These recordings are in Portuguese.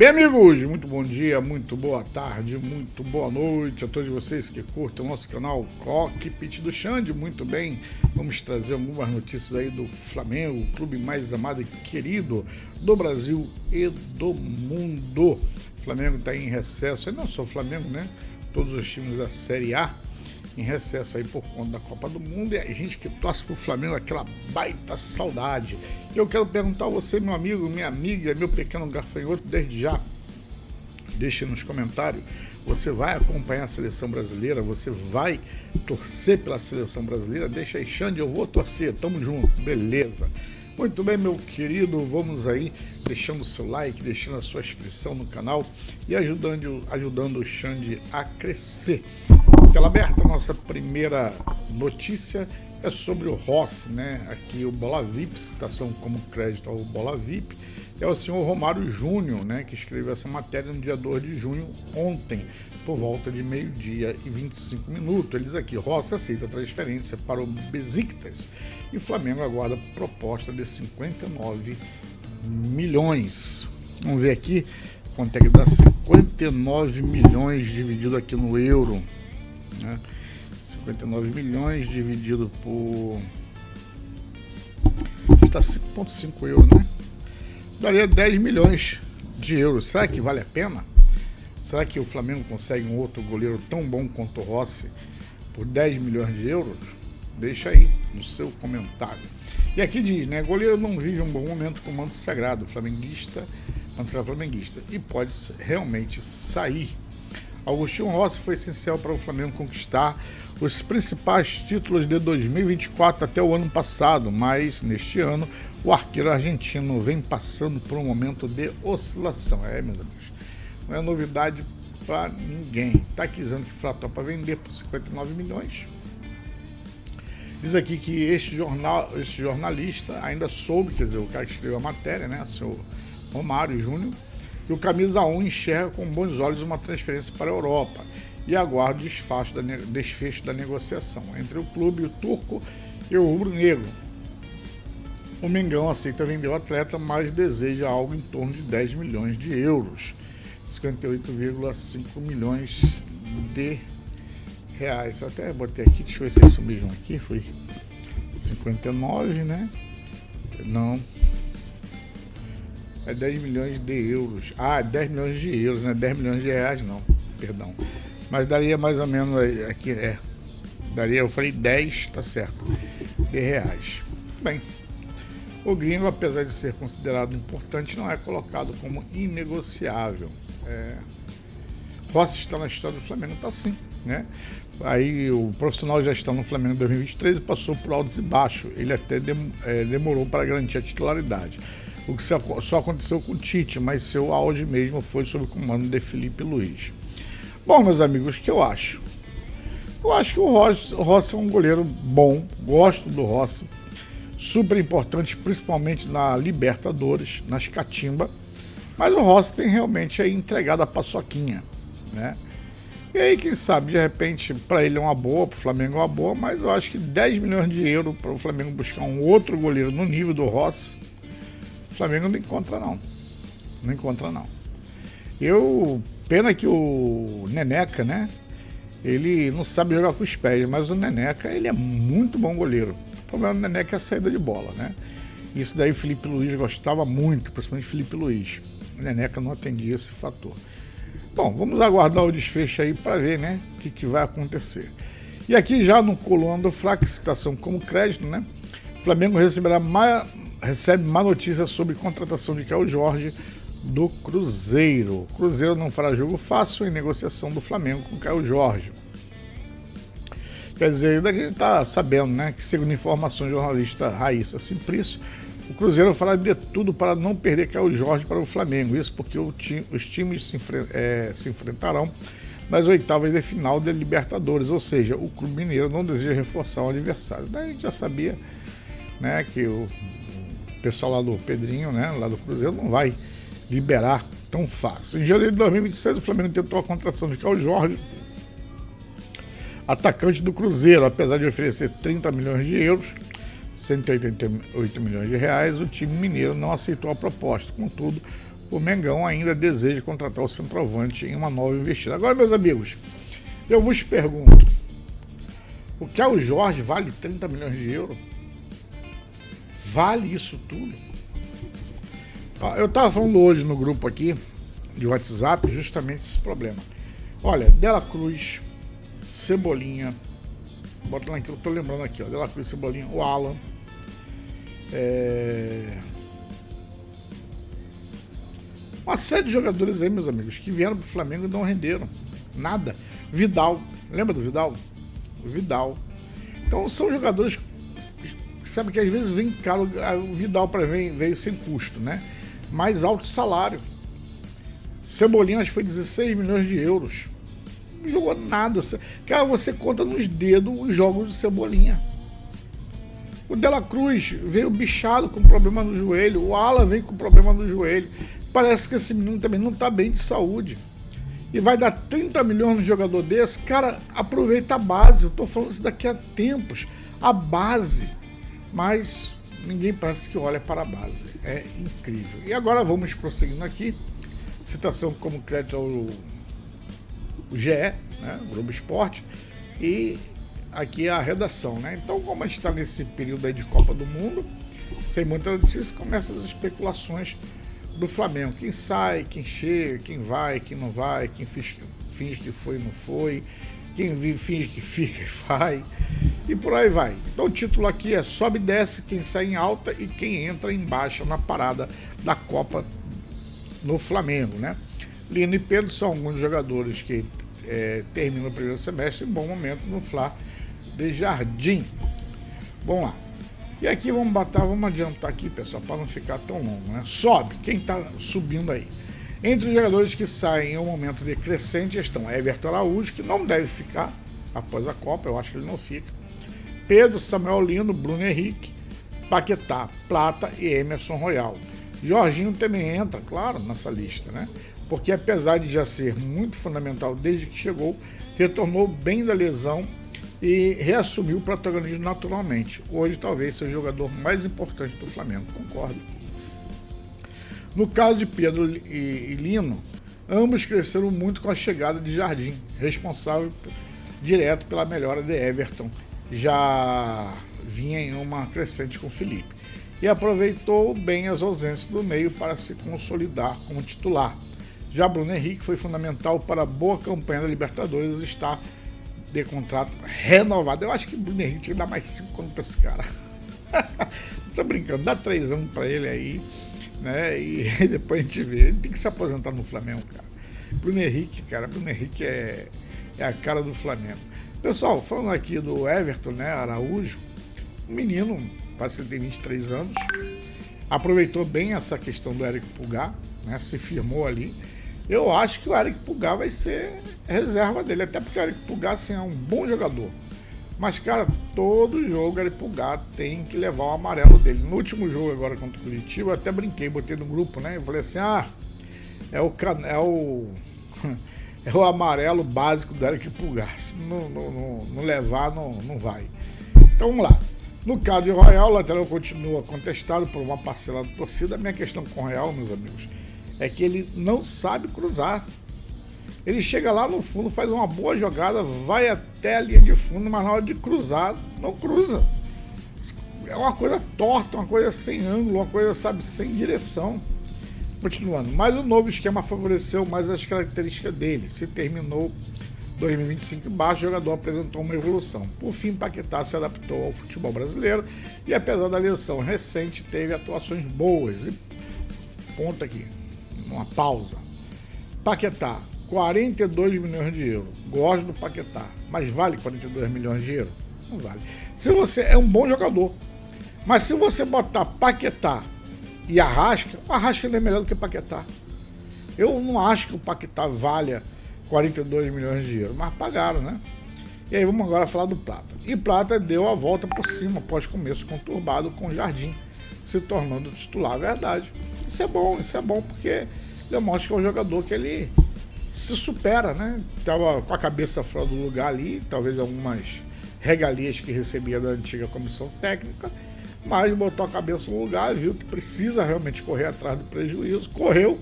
Bem, amigos, muito bom dia, muito boa tarde, muito boa noite a todos vocês que curtem o nosso canal Cockpit do Xande. Muito bem, vamos trazer algumas notícias aí do Flamengo, o clube mais amado e querido do Brasil e do mundo. O Flamengo está em recesso, e não só o Flamengo, né? Todos os times da Série A em recesso aí por conta da Copa do Mundo, e a gente que torce pro Flamengo, aquela baita saudade. E eu quero perguntar a você, meu amigo, minha amiga, meu pequeno gafanhoto, desde já, deixe nos comentários, você vai acompanhar a seleção brasileira, você vai torcer pela seleção brasileira? Deixa aí, Xande, eu vou torcer, tamo junto, beleza. Muito bem, meu querido, vamos aí deixando o seu like, deixando a sua inscrição no canal e ajudando o Xande a crescer. Tela aberta, nossa primeira notícia é sobre o Rossi, né? Aqui o Bola VIP, citação como crédito ao Bola VIP, é o senhor Romário Júnior, né? Que escreveu essa matéria no dia 2 de junho, ontem, por volta de 12h e 25 minutos. Eles aqui, Rossi aceita a transferência para o Besiktas e o Flamengo aguarda proposta de 59 milhões. Vamos ver aqui quanto é que dá 59 milhões dividido aqui no euro, né? 59 milhões dividido por... está 5,5 euros, né? Daria 10 milhões de euros. Será que vale a pena? Será que o Flamengo consegue um outro goleiro tão bom quanto o Rossi por 10 milhões de euros? Deixa aí no seu comentário. E aqui diz, né? Goleiro não vive um bom momento com o manto sagrado flamenguista, e pode realmente sair. Agostinho Rossi foi essencial para o Flamengo conquistar os principais títulos de 2024 até o ano passado, mas neste ano o arqueiro argentino vem passando por um momento de oscilação. Meus amigos, não é novidade para ninguém. Está aqui dizendo que fratou para vender por 59 milhões. Diz aqui que este jornalista ainda soube, quer dizer, o cara que escreveu a matéria, né, o senhor Romário Júnior, que o camisa 1 enxerga com bons olhos uma transferência para a Europa e aguarda o desfecho da negociação entre o clube, o turco e o rubro-negro. O Mengão aceita vender o atleta, mas deseja algo em torno de 10 milhões de euros, 58,5 milhões de reais. Eu até botei aqui, deixa eu ver se é isso mesmo aqui, foi 59, né? Não. É 10 milhões de euros. 10 milhões de euros, né? 10 milhões de reais, não, perdão. Mas daria mais ou menos aqui, daria, eu falei 10, tá certo, de reais. Bem, o gringo, apesar de ser considerado importante, não é colocado como inegociável. Rossi está na história do Flamengo, tá sim, né? Aí o profissional já está no Flamengo em 2023 e passou por altos e baixos. Ele até demorou para garantir a titularidade. O que só aconteceu com o Tite, mas seu auge mesmo foi sob o comando de Felipe Luiz. Bom, meus amigos, o que eu acho? Eu acho que o Rossi é um goleiro bom, gosto do Rossi, super importante, principalmente na Libertadores, nas catimba, mas o Rossi tem realmente aí entregado a paçoquinha, né? E aí, quem sabe, de repente, para ele é uma boa, para o Flamengo é uma boa, mas eu acho que 10 milhões de euros para o Flamengo buscar um outro goleiro no nível do Rossi, o Flamengo não encontra não. Não encontra não. Pena que o Neneca, né? Ele não sabe jogar com os pés, mas o Neneca, ele é muito bom goleiro. O problema do Neneca é a saída de bola, né? Isso daí o Felipe Luiz gostava muito, principalmente o Felipe Luiz. O Neneca não atendia esse fator. Bom, vamos aguardar o desfecho aí para ver, né? O que vai acontecer. E aqui já no coluna do Fla, citação como crédito, né? O Flamengo recebe má notícia sobre contratação de Caio Jorge do Cruzeiro. O Cruzeiro não fará jogo fácil em negociação do Flamengo com Caio Jorge. Quer dizer, daqui a gente está sabendo, né, que segundo informações do jornalista Raíssa Simplício, o Cruzeiro fará de tudo para não perder Caio Jorge para o Flamengo. Isso porque os times se enfrentarão nas oitavas de final da Libertadores, ou seja, o Clube Mineiro não deseja reforçar o adversário. Daí a gente já sabia, né, que o pessoal lá do Pedrinho, né, lá do Cruzeiro, não vai liberar tão fácil. Em janeiro de 2026, o Flamengo tentou a contratação de Caio Jorge, atacante do Cruzeiro. Apesar de oferecer 30 milhões de euros, 188 milhões de reais, o time mineiro não aceitou a proposta. Contudo, o Mengão ainda deseja contratar o centroavante em uma nova investida. Agora, meus amigos, eu vos pergunto, o Caio Jorge vale 30 milhões de euros? Vale isso tudo? Eu estava falando hoje no grupo aqui de WhatsApp justamente esse problema. Olha, Dela Cruz, Cebolinha, bota lá aqui, eu tô lembrando aqui, ó, Dela Cruz, Cebolinha, o Alan, uma série de jogadores aí, meus amigos, que vieram pro Flamengo e não renderam nada. Vidal, lembra do Vidal? O Vidal. Então são jogadores que sabe que às vezes vem caro, o Vidal veio sem custo, né? Mais alto salário. Cebolinha acho que foi 16 milhões de euros. Não jogou nada. Cara, você conta nos dedos os jogos de Cebolinha. O Dela Cruz veio bichado com problema no joelho. O Alan veio com problema no joelho. Parece que esse menino também não está bem de saúde. E vai dar 30 milhões no jogador desse. Cara, aproveita a base. Eu estou falando isso daqui a tempos. A base. Mas ninguém parece que olha para a base. É incrível. E agora vamos prosseguindo aqui. Citação como crédito ao GE, né, Globo Esporte, e aqui a redação, né? Então, como a gente está nesse período aí de Copa do Mundo, sem muita notícia, começam as especulações do Flamengo. Quem sai, quem chega, quem vai, quem não vai, quem finge que foi e não foi, quem vive finge que fica e vai, e por aí vai. Então o título aqui é sobe e desce, quem sai em alta e quem entra em baixa na parada da Copa no Flamengo, né? Lino e Pedro são alguns jogadores que terminam o primeiro semestre em bom momento no Fla de Jardim. Vamos lá. E aqui vamos adiantar aqui, pessoal, para não ficar tão longo, né? Sobe, quem está subindo aí? Entre os jogadores que saem em um momento decrescente estão Everton Araújo, que não deve ficar após a Copa, eu acho que ele não fica. Pedro, Samuel Lino, Bruno Henrique, Paquetá, Plata e Emerson Royal. Jorginho também entra, claro, nessa lista, né? Porque apesar de já ser muito fundamental desde que chegou, retornou bem da lesão e reassumiu o protagonismo naturalmente. Hoje talvez seja o jogador mais importante do Flamengo, concordo. No caso de Pedro e Lino, ambos cresceram muito com a chegada de Jardim, responsável direto pela melhora de Everton, já vinha em uma crescente com Felipe. E aproveitou bem as ausências do meio para se consolidar como titular. Já Bruno Henrique foi fundamental para a boa campanha da Libertadores e está de contrato renovado. Eu acho que o Bruno Henrique tinha que dar mais 5 anos para esse cara. Não tô brincando, dá 3 anos para ele aí, né? E depois a gente vê. Ele tem que se aposentar no Flamengo, cara. Bruno Henrique é a cara do Flamengo. Pessoal, falando aqui do Everton, né, Araújo, um menino, parece que ele tem 23 anos, aproveitou bem essa questão do Eric Pulgar, né, se firmou ali. Eu acho que o Eric Pulgar vai ser reserva dele, até porque o Eric Pulgar assim, é um bom jogador. Mas, cara, todo jogo o Eric Pulgar tem que levar o amarelo dele. No último jogo agora contra o Curitiba, eu até brinquei, botei no grupo, né? Eu falei assim, é o amarelo básico do Eric Pulgar. Se não levar, não vai. Então vamos lá. No caso de Royal, o lateral continua contestado por uma parcela da torcida. A minha questão com o Royal, meus amigos, é que ele não sabe cruzar. Ele chega lá no fundo, faz uma boa jogada, vai até a linha de fundo, mas na hora de cruzar, não cruza. É uma coisa torta, uma coisa sem ângulo, uma coisa, sabe, sem direção. Continuando, mas o novo esquema favoreceu mais as características dele. Se terminou 2025 embaixo, o jogador apresentou uma evolução. Por fim, Paquetá se adaptou ao futebol brasileiro e, apesar da lesão recente, teve atuações boas. E ponto aqui, uma pausa. Paquetá, 42 milhões de euros. Gosto do Paquetá, mas vale 42 milhões de euros? Não vale. Se você é um bom jogador, mas se você botar Paquetá e Arrasca, o Arrasca ainda é melhor do que Paquetá. Eu não acho que o Paquetá valha 42 milhões de euros, mas pagaram, né? E aí vamos agora falar do Plata. E Plata deu a volta por cima após começo conturbado com o Jardim, se tornando titular. Verdade. Isso é bom porque demonstra que é um jogador que ele se supera, né? Estava com a cabeça fora do lugar ali, talvez algumas regalias que recebia da antiga comissão técnica, mas botou a cabeça no lugar, viu que precisa realmente correr atrás do prejuízo, correu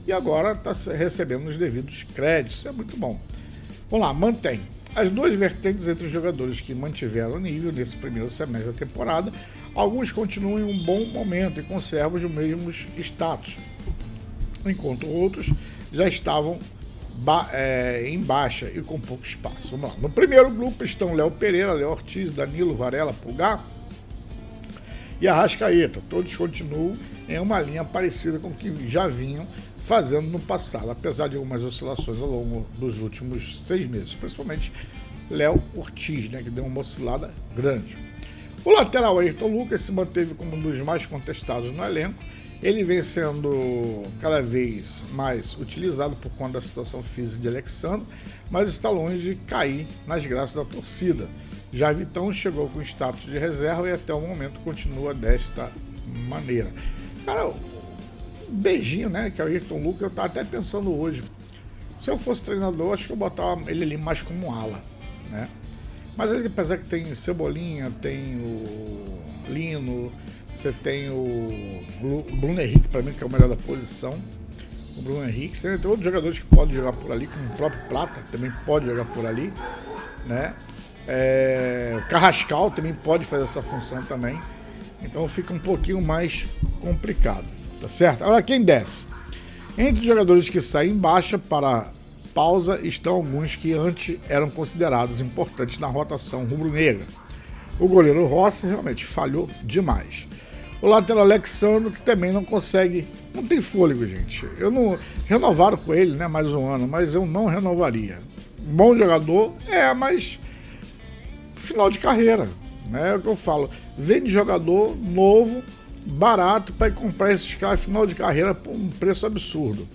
e agora está recebendo os devidos créditos. Isso é muito bom. Vamos lá, mantém. As duas vertentes entre os jogadores que mantiveram o nível nesse primeiro semestre da temporada, alguns continuam em um bom momento e conservam os mesmos status, enquanto outros já estavam em baixa e com pouco espaço. Vamos lá. No primeiro grupo estão Léo Pereira, Léo Ortiz, Danilo, Varela, Pulgar e Arrascaeta. Todos continuam em uma linha parecida com o que já vinham fazendo no passado, apesar de algumas oscilações ao longo dos últimos 6 meses, principalmente Léo Ortiz, né, que deu uma oscilada grande. O lateral Ayrton Lucas se manteve como um dos mais contestados no elenco. Ele vem sendo cada vez mais utilizado por conta da situação física de Alexandre, mas está longe de cair nas graças da torcida. Já Vitão chegou com status de reserva e até o momento continua desta maneira. Cara, beijinho, né? Que é o Ayrton Lucas, eu tava até pensando hoje. Se eu fosse treinador, acho que eu botava ele ali mais como um ala, né? Mas ele, apesar que tem Cebolinha, tem o Lino, você tem o Bruno Henrique, para mim, que é o melhor da posição. O Bruno Henrique, você tem outros jogadores que podem jogar por ali, como o próprio Plata também pode jogar por ali, né? O Carrascal também pode fazer essa função também. Então fica um pouquinho mais complicado. Tá certo? Agora, quem desce? Entre os jogadores que saem baixa para pausa estão alguns que antes eram considerados importantes na rotação rubro-negra. O goleiro Rossi realmente falhou demais. O lateral Alexandre, que também não consegue, não tem fôlego, gente. Renovaram com ele, né, mais um ano, mas eu não renovaria. Bom jogador, mas final de carreira, né? É o que eu falo. Vende jogador novo, barato, para comprar esses caras final de carreira por um preço absurdo,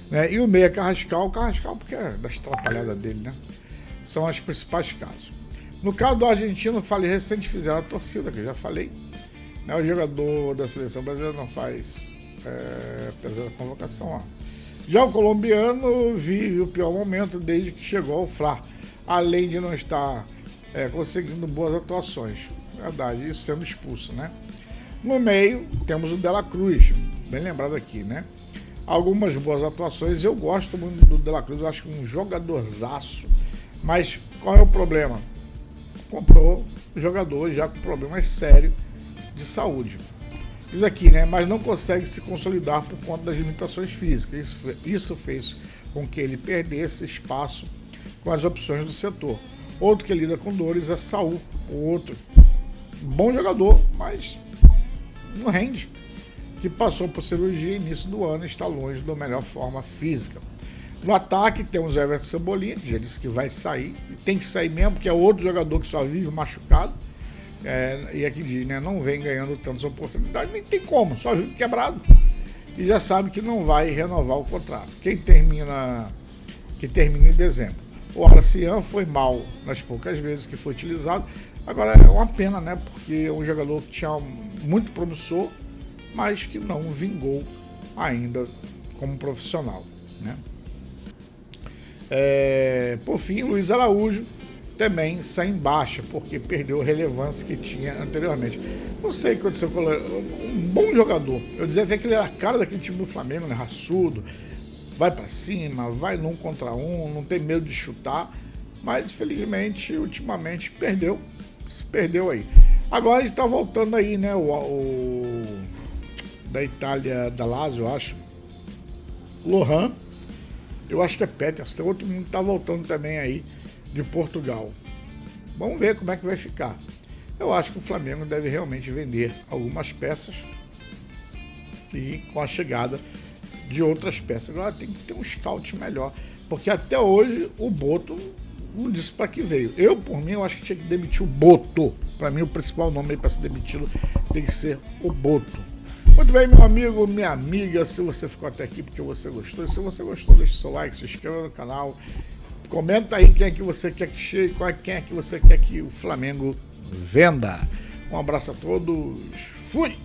né? E o meia Carrascal porque é das atrapalhadas dele, né? São os principais casos. No caso do argentino, falei recente, fizeram a torcida, que eu já falei, né? O jogador da seleção brasileira não faz, apesar da convocação, ó. Já o colombiano vive o pior momento desde que chegou ao Fla, além de não estar conseguindo boas atuações. Verdade, isso sendo expulso, né? No meio, temos o De La Cruz, bem lembrado aqui, né? Algumas boas atuações, eu gosto muito do De La Cruz, eu acho que um jogadorzaço, mas qual é o problema? Comprou jogador já com problemas sérios de saúde. Diz aqui, né? Mas não consegue se consolidar por conta das limitações físicas. Isso fez com que ele perdesse espaço com as opções do setor. Outro que lida com dores é Saul, o outro bom jogador, mas não rende, que passou por cirurgia início do ano e está longe da melhor forma física. No ataque temos Everton Cebolinha, que já disse que vai sair, e tem que sair mesmo, porque é outro jogador que só vive machucado, e aqui diz, né, não vem ganhando tantas oportunidades, nem tem como, só vive quebrado, e já sabe que não vai renovar o contrato. Que termina em dezembro. O Alacian foi mal nas poucas vezes que foi utilizado. Agora é uma pena, né? Porque é um jogador que tinha muito promissor, mas que não vingou ainda como profissional, né? Por fim, Luiz Araújo também sai em baixa, porque perdeu a relevância que tinha anteriormente. Não sei o que aconteceu com um bom jogador. Eu dizia até que ele era a cara daquele time do Flamengo, né? Raçudo, vai para cima, vai num contra um, não tem medo de chutar, mas infelizmente, ultimamente, se perdeu aí. Agora ele está voltando aí, né? O da Itália, da Lazio, eu acho. Lohan, eu acho que é Peters, tem outro mundo que está voltando também aí de Portugal. Vamos ver como é que vai ficar. Eu acho que o Flamengo deve realmente vender algumas peças e com a chegada de outras peças. Agora tem que ter um scout melhor, porque até hoje o Boto não disse para que veio. Eu, por mim, eu acho que tinha que demitir o Boto. Para mim, o principal nome para ser demitido tem que ser o Boto. Muito bem, meu amigo, minha amiga, se você ficou até aqui porque você gostou, se você gostou, deixe seu like, se inscreva no canal, comenta aí quem é que você quer que chegue, quem é que você quer que o Flamengo venda. Um abraço a todos, fui!